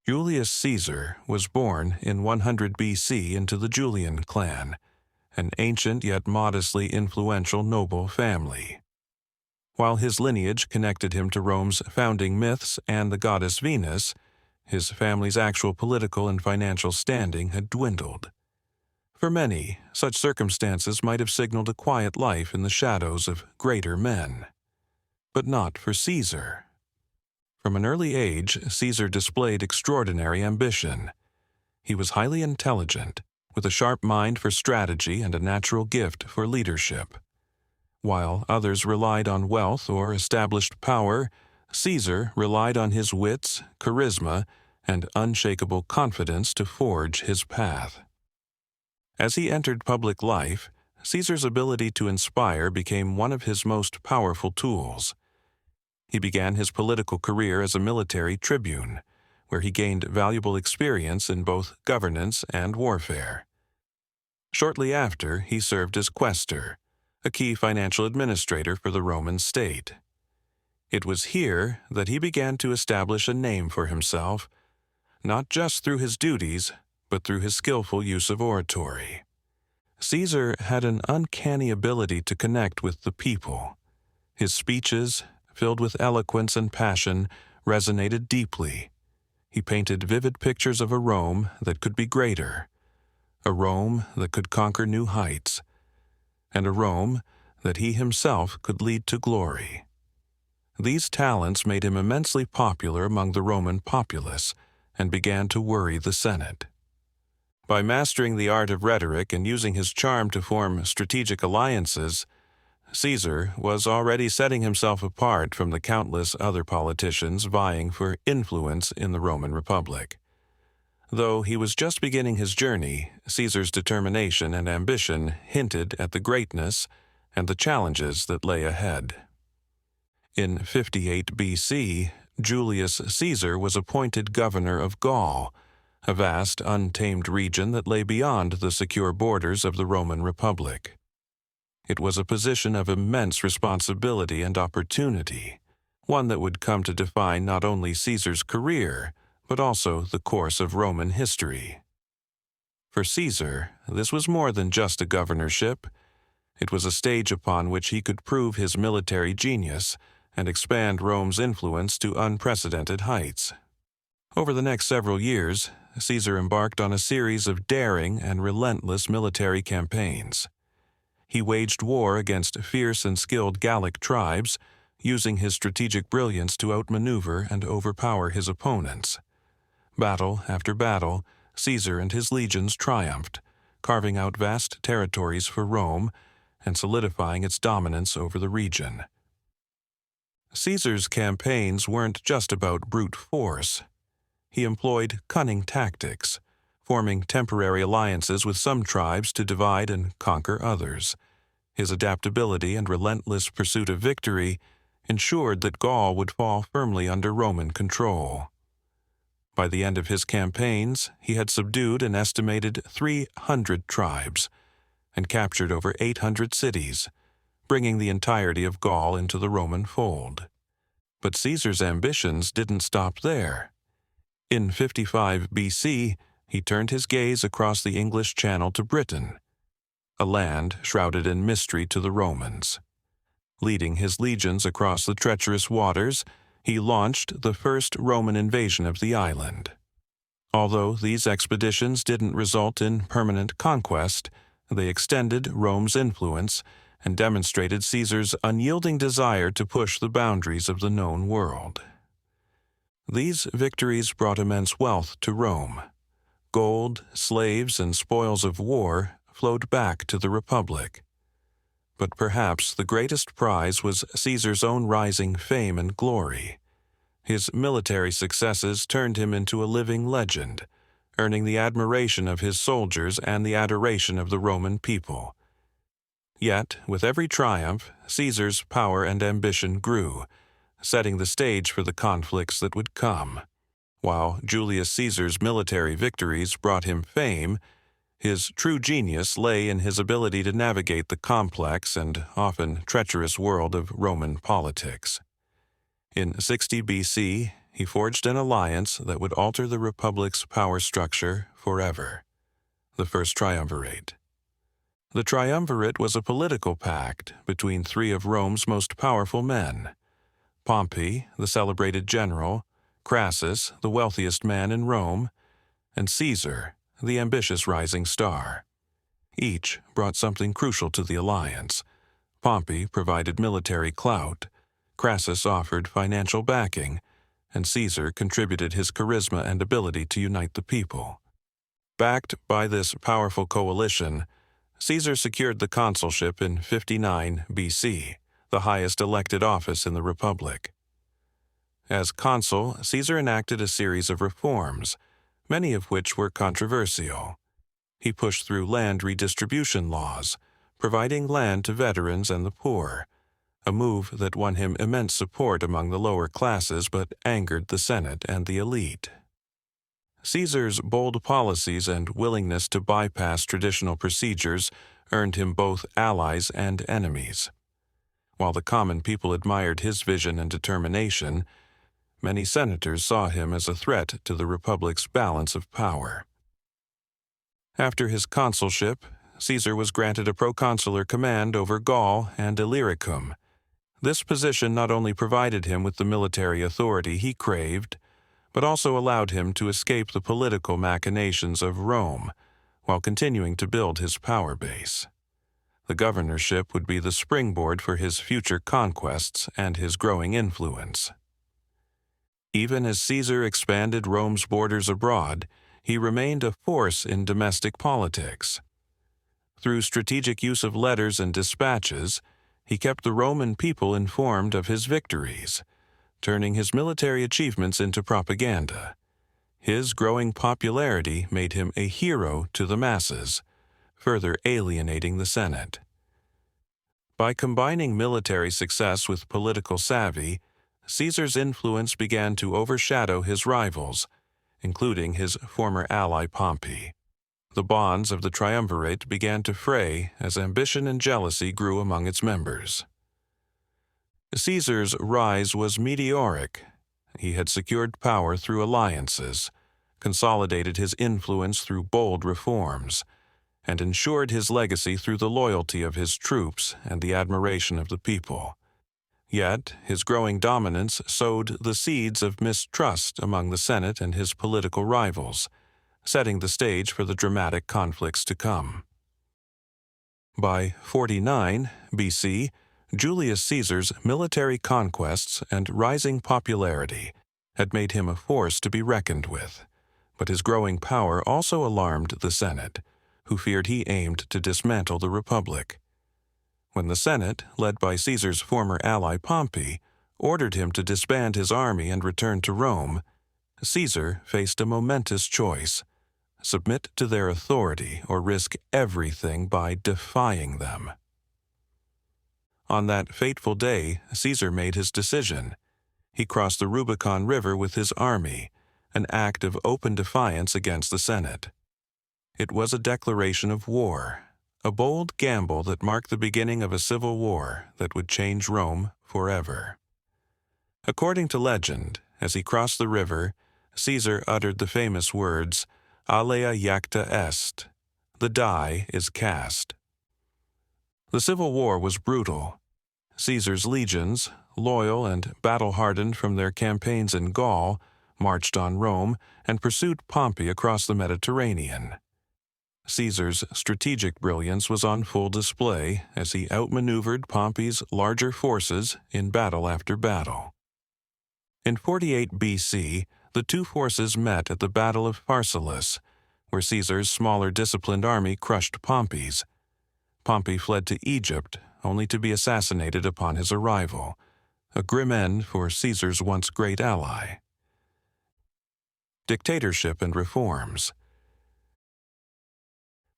Julius Caesar was born in 100 BC into the Julian clan, an ancient yet modestly influential noble family. While his lineage connected him to Rome's founding myths and the goddess Venus, his family's actual political and financial standing had dwindled. For many, such circumstances might have signaled a quiet life in the shadows of greater men. But not for Caesar. From an early age, Caesar displayed extraordinary ambition. He was highly intelligent, with a sharp mind for strategy and a natural gift for leadership. While others relied on wealth or established power, Caesar relied on his wits, charisma, and unshakable confidence to forge his path. As he entered public life, Caesar's ability to inspire became one of his most powerful tools. He began his political career as a military tribune, where he gained valuable experience in both governance and warfare. Shortly after, he served as quaestor, a key financial administrator for the Roman state. It was here that he began to establish a name for himself, not just through his duties, but through his skillful use of oratory. Caesar had an uncanny ability to connect with the people. His speeches, filled with eloquence and passion, resonated deeply. He painted vivid pictures of a Rome that could be greater, a Rome that could conquer new heights, and a Rome that he himself could lead to glory. These talents made him immensely popular among the Roman populace and began to worry the Senate. By mastering the art of rhetoric and using his charm to form strategic alliances, Caesar was already setting himself apart from the countless other politicians vying for influence in the Roman Republic. Though he was just beginning his journey, Caesar's determination and ambition hinted at the greatness and the challenges that lay ahead. In 58 BC, Julius Caesar was appointed governor of Gaul, a vast, untamed region that lay beyond the secure borders of the Roman Republic. It was a position of immense responsibility and opportunity, one that would come to define not only Caesar's career, but also the course of Roman history. For Caesar, this was more than just a governorship. It was a stage upon which he could prove his military genius and expand Rome's influence to unprecedented heights. Over the next several years, Caesar embarked on a series of daring and relentless military campaigns. He waged war against fierce and skilled Gallic tribes, using his strategic brilliance to outmaneuver and overpower his opponents. Battle after battle, Caesar and his legions triumphed, carving out vast territories for Rome and solidifying its dominance over the region. Caesar's campaigns weren't just about brute force. He employed cunning tactics, forming temporary alliances with some tribes to divide and conquer others. His adaptability and relentless pursuit of victory ensured that Gaul would fall firmly under Roman control. By the end of his campaigns, he had subdued an estimated 300 tribes and captured over 800 cities, bringing the entirety of Gaul into the Roman fold. But Caesar's ambitions didn't stop there. In 55 BC, he turned his gaze across the English Channel to Britain, a land shrouded in mystery to the Romans. Leading his legions across the treacherous waters, he launched the first Roman invasion of the island. Although these expeditions didn't result in permanent conquest, they extended Rome's influence and demonstrated Caesar's unyielding desire to push the boundaries of the known world. These victories brought immense wealth to Rome. Gold, slaves, and spoils of war flowed back to the Republic. But perhaps the greatest prize was Caesar's own rising fame and glory. His military successes turned him into a living legend, earning the admiration of his soldiers and the adoration of the Roman people. Yet, with every triumph, Caesar's power and ambition grew, setting the stage for the conflicts that would come. While Julius Caesar's military victories brought him fame, his true genius lay in his ability to navigate the complex and often treacherous world of Roman politics. In 60 BC, he forged an alliance that would alter the Republic's power structure forever: the First Triumvirate. The Triumvirate was a political pact between three of Rome's most powerful men: Pompey, the celebrated general; Crassus, the wealthiest man in Rome; and Caesar, the ambitious rising star. Each brought something crucial to the alliance. Pompey provided military clout, Crassus offered financial backing, and Caesar contributed his charisma and ability to unite the people. Backed by this powerful coalition, Caesar secured the consulship in 59 BC, the highest elected office in the Republic. As consul, Caesar enacted a series of reforms, many of which were controversial. He pushed through land redistribution laws, providing land to veterans and the poor, a move that won him immense support among the lower classes but angered the Senate and the elite. Caesar's bold policies and willingness to bypass traditional procedures earned him both allies and enemies. While the common people admired his vision and determination, many senators saw him as a threat to the Republic's balance of power. After his consulship, Caesar was granted a proconsular command over Gaul and Illyricum. This position not only provided him with the military authority he craved, but also allowed him to escape the political machinations of Rome while continuing to build his power base. The governorship would be the springboard for his future conquests and his growing influence. Even as Caesar expanded Rome's borders abroad, he remained a force in domestic politics. Through strategic use of letters and dispatches, he kept the Roman people informed of his victories, turning his military achievements into propaganda. His growing popularity made him a hero to the masses, further alienating the Senate. By combining military success with political savvy, Caesar's influence began to overshadow his rivals, including his former ally Pompey. The bonds of the triumvirate began to fray as ambition and jealousy grew among its members. Caesar's rise was meteoric. He had secured power through alliances, consolidated his influence through bold reforms, and ensured his legacy through the loyalty of his troops and the admiration of the people. Yet, his growing dominance sowed the seeds of mistrust among the Senate and his political rivals, setting the stage for the dramatic conflicts to come. By 49 BC, Julius Caesar's military conquests and rising popularity had made him a force to be reckoned with, but his growing power also alarmed the Senate, who feared he aimed to dismantle the Republic. When the Senate, led by Caesar's former ally Pompey, ordered him to disband his army and return to Rome, Caesar faced a momentous choice: submit to their authority or risk everything by defying them. On that fateful day, Caesar made his decision. He crossed the Rubicon River with his army, an act of open defiance against the Senate. It was a declaration of war, a bold gamble that marked the beginning of a civil war that would change Rome forever. According to legend, as he crossed the river, Caesar uttered the famous words, "Alea iacta est," the die is cast. The civil war was brutal. Caesar's legions, loyal and battle-hardened from their campaigns in Gaul, marched on Rome and pursued Pompey across the Mediterranean. Caesar's strategic brilliance was on full display as he outmaneuvered Pompey's larger forces in battle after battle. In 48 BC, the two forces met at the Battle of Pharsalus, where Caesar's smaller disciplined army crushed Pompey's. Pompey fled to Egypt, only to be assassinated upon his arrival, a grim end for Caesar's once great ally. Dictatorship and reforms.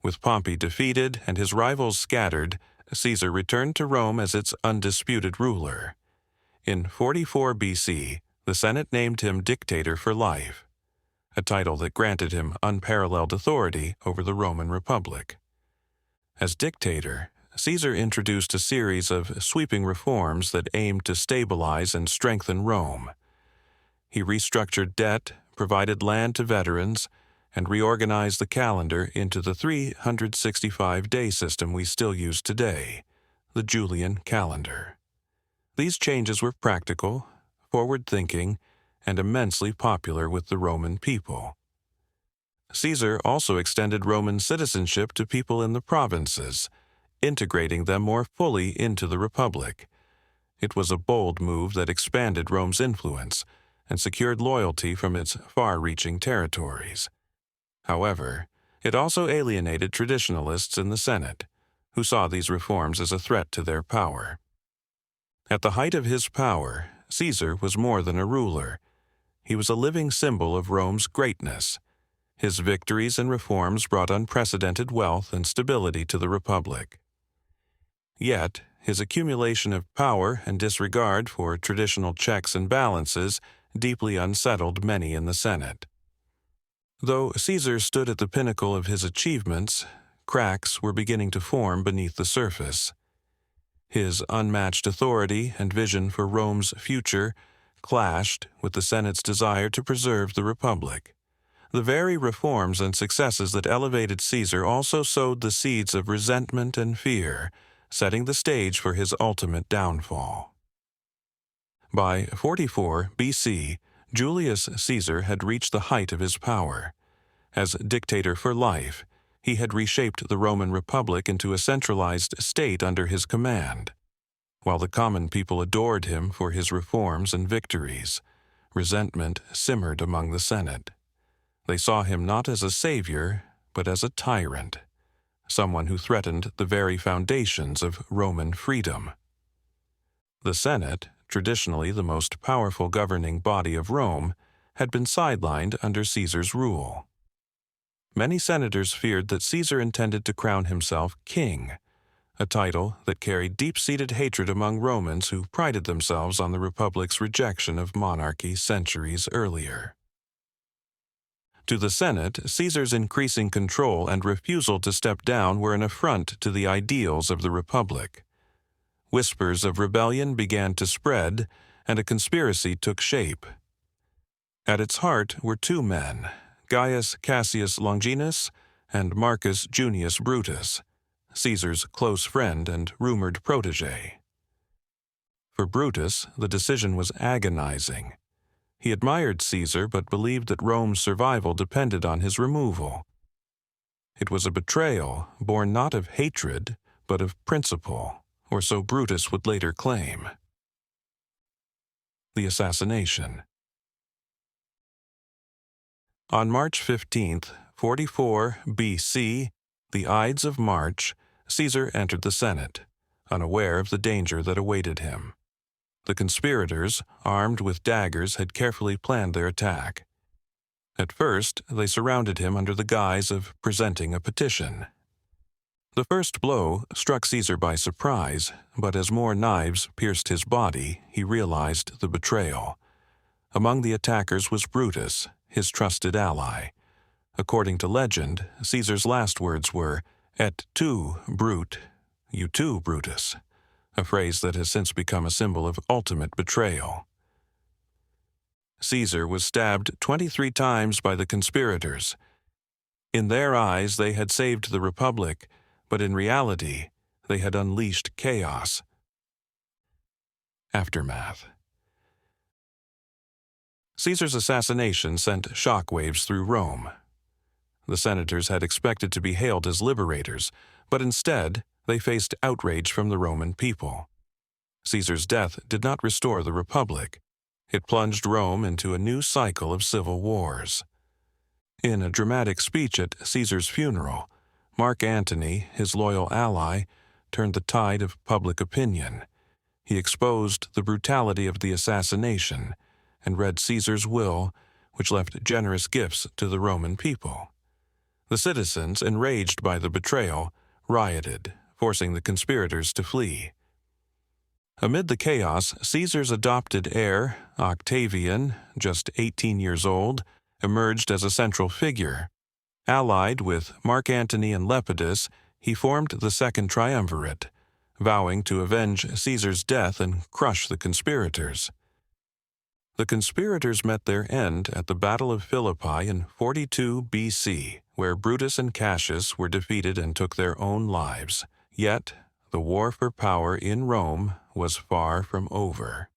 With Pompey defeated and his rivals scattered, Caesar returned to Rome as its undisputed ruler. In 44 BC, the Senate named him dictator for life, a title that granted him unparalleled authority over the Roman Republic. As dictator, Caesar introduced a series of sweeping reforms that aimed to stabilize and strengthen Rome. He restructured debt, provided land to veterans, and reorganized the calendar into the 365-day system we still use today, the Julian calendar. These changes were practical, forward-thinking, and immensely popular with the Roman people. Caesar also extended Roman citizenship to people in the provinces, integrating them more fully into the Republic. It was a bold move that expanded Rome's influence and secured loyalty from its far-reaching territories. However, it also alienated traditionalists in the Senate, who saw these reforms as a threat to their power. At the height of his power, Caesar was more than a ruler. He was a living symbol of Rome's greatness. His victories and reforms brought unprecedented wealth and stability to the Republic. Yet, his accumulation of power and disregard for traditional checks and balances deeply unsettled many in the Senate. Though Caesar stood at the pinnacle of his achievements, cracks were beginning to form beneath the surface. His unmatched authority and vision for Rome's future clashed with the Senate's desire to preserve the Republic. The very reforms and successes that elevated Caesar also sowed the seeds of resentment and fear, setting the stage for his ultimate downfall. By 44 BC, Julius Caesar had reached the height of his power. As dictator for life, he had reshaped the Roman Republic into a centralized state under his command. While the common people adored him for his reforms and victories, resentment simmered among the Senate. They saw him not as a savior, but as a tyrant, someone who threatened the very foundations of Roman freedom. The Senate, traditionally the most powerful governing body of Rome, had been sidelined under Caesar's rule. Many senators feared that Caesar intended to crown himself king, a title that carried deep-seated hatred among Romans who prided themselves on the Republic's rejection of monarchy centuries earlier. To the Senate, Caesar's increasing control and refusal to step down were an affront to the ideals of the Republic. Whispers of rebellion began to spread, and a conspiracy took shape. At its heart were two men, Gaius Cassius Longinus and Marcus Junius Brutus, Caesar's close friend and rumored protege. For Brutus, the decision was agonizing. He admired Caesar but believed that Rome's survival depended on his removal. It was a betrayal born not of hatred but of principle, or so Brutus would later claim. The assassination. On March 15, 44 BC, the Ides of March, Caesar entered the Senate, unaware of the danger that awaited him. The conspirators, armed with daggers, had carefully planned their attack. At first, they surrounded him under the guise of presenting a petition. The first blow struck Caesar by surprise, but as more knives pierced his body, he realized the betrayal. Among the attackers was Brutus, his trusted ally. According to legend, Caesar's last words were, "Et tu, Brute," you too, Brutus, a phrase that has since become a symbol of ultimate betrayal. Caesar was stabbed 23 times by the conspirators. In their eyes, they had saved the Republic, but in reality, they had unleashed chaos. Aftermath. Caesar's assassination sent shockwaves through Rome. The senators had expected to be hailed as liberators, but instead, they faced outrage from the Roman people. Caesar's death did not restore the Republic. It plunged Rome into a new cycle of civil wars. In a dramatic speech at Caesar's funeral, Mark Antony, his loyal ally, turned the tide of public opinion. He exposed the brutality of the assassination and read Caesar's will, which left generous gifts to the Roman people. The citizens, enraged by the betrayal, rioted, forcing the conspirators to flee. Amid the chaos, Caesar's adopted heir, Octavian, just 18 years old, emerged as a central figure. Allied with Mark Antony and Lepidus, he formed the Second Triumvirate, vowing to avenge Caesar's death and crush the conspirators. The conspirators met their end at the Battle of Philippi in 42 BC, where Brutus and Cassius were defeated and took their own lives. Yet, the war for power in Rome was far from over.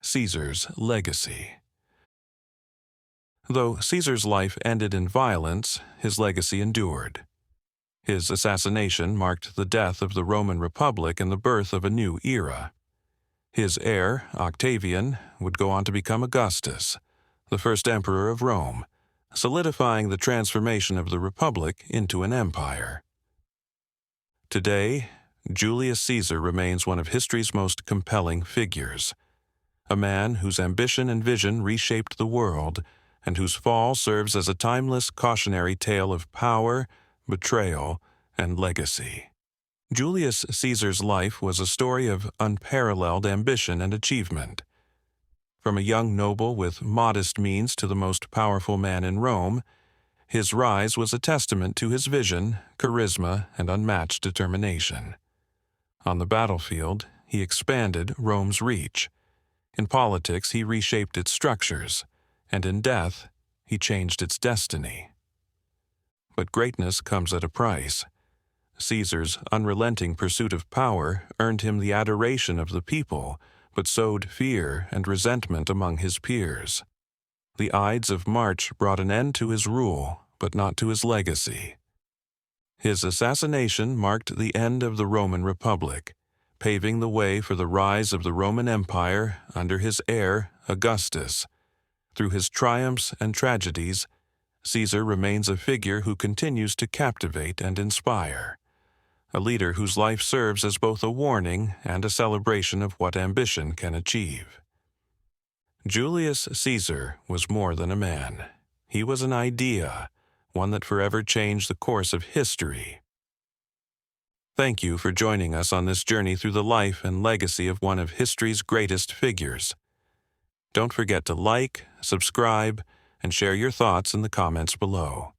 Caesar's legacy. Though Caesar's life ended in violence, his legacy endured. His assassination marked the death of the Roman Republic and the birth of a new era. His heir, Octavian, would go on to become Augustus, the first emperor of Rome, solidifying the transformation of the Republic into an empire. Today, Julius Caesar remains one of history's most compelling figures, a man whose ambition and vision reshaped the world, and whose fall serves as a timeless cautionary tale of power, betrayal, and legacy. Julius Caesar's life was a story of unparalleled ambition and achievement. From a young noble with modest means to the most powerful man in Rome, his rise was a testament to his vision, charisma, and unmatched determination. On the battlefield, he expanded Rome's reach. In politics, he reshaped its structures, and in death, he changed its destiny. But greatness comes at a price. Caesar's unrelenting pursuit of power earned him the adoration of the people, but sowed fear and resentment among his peers. The Ides of March brought an end to his rule, but not to his legacy. His assassination marked the end of the Roman Republic, paving the way for the rise of the Roman Empire under his heir, Augustus. Through his triumphs and tragedies, Caesar remains a figure who continues to captivate and inspire, a leader whose life serves as both a warning and a celebration of what ambition can achieve. Julius Caesar was more than a man. He was an idea, one that forever changed the course of history. Thank you for joining us on this journey through the life and legacy of one of history's greatest figures. Don't forget to like, subscribe, and share your thoughts in the comments below.